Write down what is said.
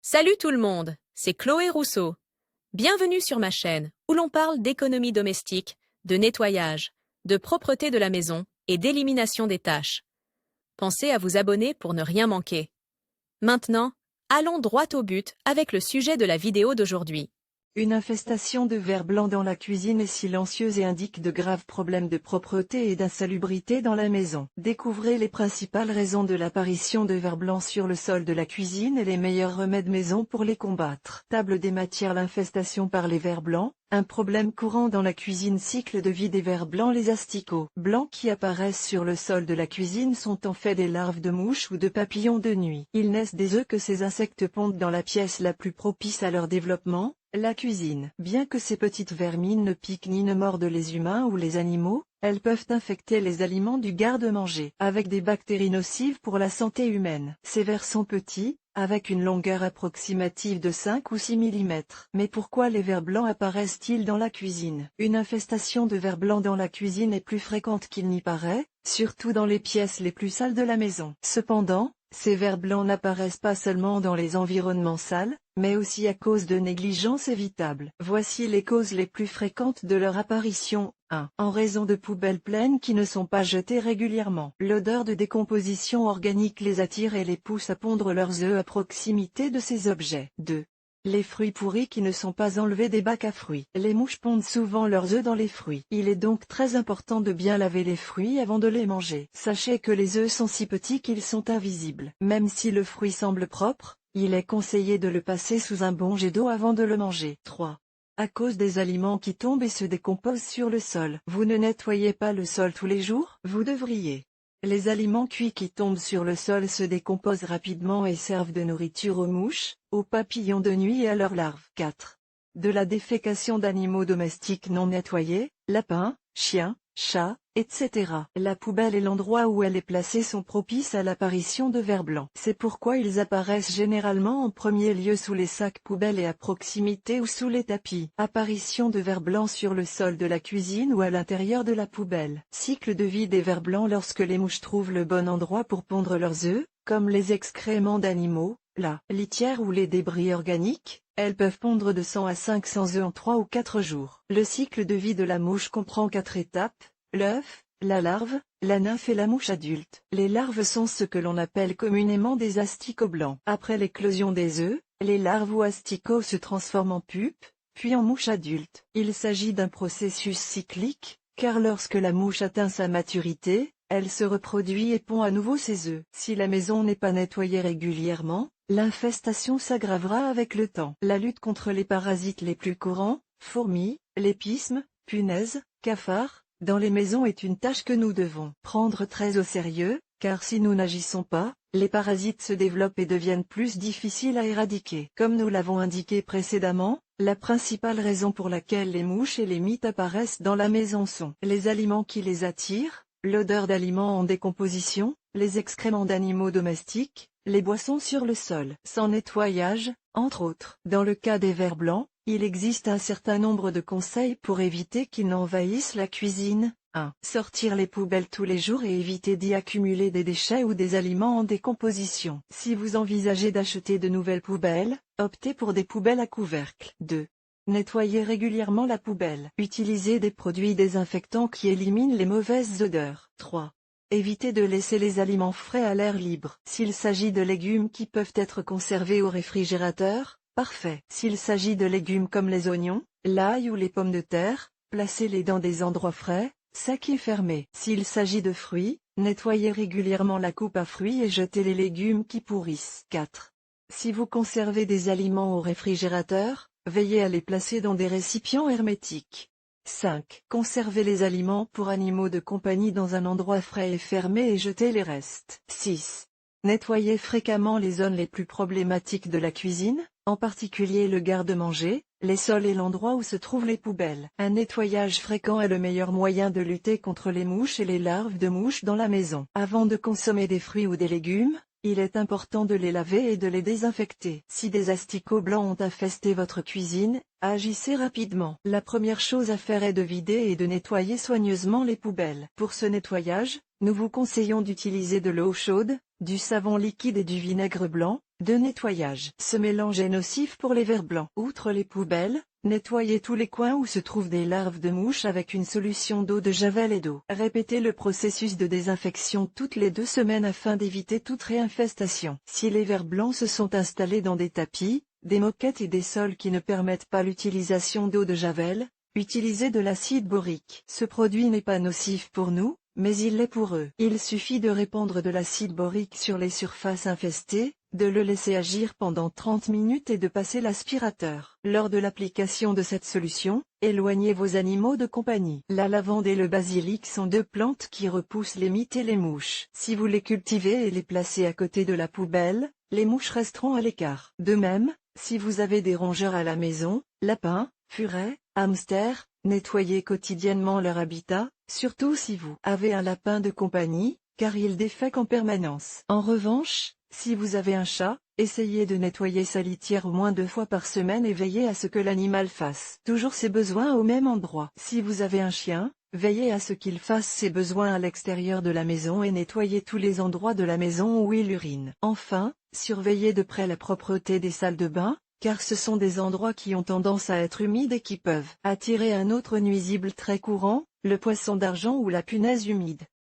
Salut tout le monde, c'est Chloé Rousseau. Bienvenue sur ma chaîne où l'on parle d'économie domestique, de nettoyage, de propreté de la maison et d'élimination des tâches. Pensez à vous abonner pour ne rien manquer. Maintenant, allons droit au but avec le sujet de la vidéo d'aujourd'hui. Une infestation de vers blancs dans la cuisine est silencieuse et indique de graves problèmes de propreté et d'insalubrité dans la maison. Découvrez les principales raisons de l'apparition de vers blancs sur le sol de la cuisine et les meilleurs remèdes maison pour les combattre. Table des matières. L'infestation par les vers blancs, un problème courant dans la cuisine. Cycle de vie des vers blancs. Les asticots blancs qui apparaissent sur le sol de la cuisine sont en fait des larves de mouches ou de papillons de nuit. Ils naissent des œufs que ces insectes pondent dans la pièce la plus propice à leur développement, la cuisine. Bien que ces petites vermines ne piquent ni ne mordent les humains ou les animaux, elles peuvent infecter les aliments du garde-manger, avec des bactéries nocives pour la santé humaine. Ces vers sont petits, avec une longueur approximative de 5 ou 6 mm. Mais pourquoi les vers blancs apparaissent-ils dans la cuisine? Une infestation de vers blancs dans la cuisine est plus fréquente qu'il n'y paraît, surtout dans les pièces les plus sales de la maison. Cependant, ces vers blancs n'apparaissent pas seulement dans les environnements sales, mais aussi à cause de négligences évitables. Voici les causes les plus fréquentes de leur apparition. 1. En raison de poubelles pleines qui ne sont pas jetées régulièrement. L'odeur de décomposition organique les attire et les pousse à pondre leurs œufs à proximité de ces objets. 2. Les fruits pourris qui ne sont pas enlevés des bacs à fruits. Les mouches pondent souvent leurs œufs dans les fruits. Il est donc très important de bien laver les fruits avant de les manger. Sachez que les œufs sont si petits qu'ils sont invisibles. Même si le fruit semble propre, il est conseillé de le passer sous un bon jet d'eau avant de le manger. 3. À cause des aliments qui tombent et se décomposent sur le sol. Vous ne nettoyez pas le sol tous les jours? Vous devriez. Les aliments cuits qui tombent sur le sol se décomposent rapidement et servent de nourriture aux mouches, aux papillons de nuit et à leurs larves. 4. De la défécation d'animaux domestiques non nettoyés, lapins, chiens, chats, etc. La poubelle et l'endroit où elle est placée sont propices à l'apparition de vers blancs. C'est pourquoi ils apparaissent généralement en premier lieu sous les sacs poubelles et à proximité ou sous les tapis. Apparition de vers blancs sur le sol de la cuisine ou à l'intérieur de la poubelle. Cycle de vie des vers blancs. Lorsque les mouches trouvent le bon endroit pour pondre leurs œufs, comme les excréments d'animaux, la litière ou les débris organiques, elles peuvent pondre de 100 à 500 œufs en 3 ou 4 jours. Le cycle de vie de la mouche comprend 4 étapes: l'œuf, la larve, la nymphe et la mouche adulte. Les larves sont ce que l'on appelle communément des asticots blancs. Après l'éclosion des œufs, les larves ou asticots se transforment en pupe, puis en mouche adulte. Il s'agit d'un processus cyclique, car lorsque la mouche atteint sa maturité, elle se reproduit et pond à nouveau ses œufs. Si la maison n'est pas nettoyée régulièrement, l'infestation s'aggravera avec le temps. La lutte contre les parasites les plus courants, fourmis, lépismes, punaises, cafards, dans les maisons est une tâche que nous devons prendre très au sérieux, car si nous n'agissons pas, les parasites se développent et deviennent plus difficiles à éradiquer. Comme nous l'avons indiqué précédemment, la principale raison pour laquelle les mouches et les mites apparaissent dans la maison sont les aliments qui les attirent, l'odeur d'aliments en décomposition, les excréments d'animaux domestiques, les boissons sur le sol, sans nettoyage, entre autres. Dans le cas des vers blancs, il existe un certain nombre de conseils pour éviter qu'ils n'envahissent la cuisine. 1. Sortir les poubelles tous les jours et éviter d'y accumuler des déchets ou des aliments en décomposition. Si vous envisagez d'acheter de nouvelles poubelles, optez pour des poubelles à couvercle. 2. Nettoyez régulièrement la poubelle. Utilisez des produits désinfectants qui éliminent les mauvaises odeurs. 3. Évitez de laisser les aliments frais à l'air libre. S'il s'agit de légumes qui peuvent être conservés au réfrigérateur, parfait. S'il s'agit de légumes comme les oignons, l'ail ou les pommes de terre, placez-les dans des endroits frais, secs et fermés. S'il s'agit de fruits, nettoyez régulièrement la coupe à fruits et jetez les légumes qui pourrissent. 4. Si vous conservez des aliments au réfrigérateur, veillez à les placer dans des récipients hermétiques. 5. Conservez les aliments pour animaux de compagnie dans un endroit frais et fermé et jetez les restes. 6. Nettoyez fréquemment les zones les plus problématiques de la cuisine, en particulier le garde-manger, les sols et l'endroit où se trouvent les poubelles. Un nettoyage fréquent est le meilleur moyen de lutter contre les mouches et les larves de mouches dans la maison. Avant de consommer des fruits ou des légumes, il est important de les laver et de les désinfecter. Si des asticots blancs ont infesté votre cuisine, agissez rapidement. La première chose à faire est de vider et de nettoyer soigneusement les poubelles. Pour ce nettoyage, nous vous conseillons d'utiliser de l'eau chaude, du savon liquide et du vinaigre blanc, de nettoyage. Ce mélange est nocif pour les vers blancs. Outre les poubelles, nettoyez tous les coins où se trouvent des larves de mouches avec une solution d'eau de javel et d'eau. Répétez le processus de désinfection toutes les 2 semaines afin d'éviter toute réinfestation. Si les vers blancs se sont installés dans des tapis, des moquettes et des sols qui ne permettent pas l'utilisation d'eau de javel, utilisez de l'acide borique. Ce produit n'est pas nocif pour nous, mais il l'est pour eux. Il suffit de répandre de l'acide borique sur les surfaces infestées, de le laisser agir pendant 30 minutes et de passer l'aspirateur. Lors de l'application de cette solution, éloignez vos animaux de compagnie. La lavande et le basilic sont 2 plantes qui repoussent les mites et les mouches. Si vous les cultivez et les placez à côté de la poubelle, les mouches resteront à l'écart. De même, si vous avez des rongeurs à la maison, lapins, furets, hamsters, nettoyez quotidiennement leur habitat, surtout si vous avez un lapin de compagnie, car il défèque en permanence. En revanche, si vous avez un chat, essayez de nettoyer sa litière au moins 2 fois par semaine et veillez à ce que l'animal fasse toujours ses besoins au même endroit. Si vous avez un chien, veillez à ce qu'il fasse ses besoins à l'extérieur de la maison et nettoyez tous les endroits de la maison où il urine. Enfin, surveillez de près la propreté des salles de bain, car ce sont des endroits qui ont tendance à être humides et qui peuvent attirer un autre nuisible très courant, le poisson d'argent ou la punaise humide.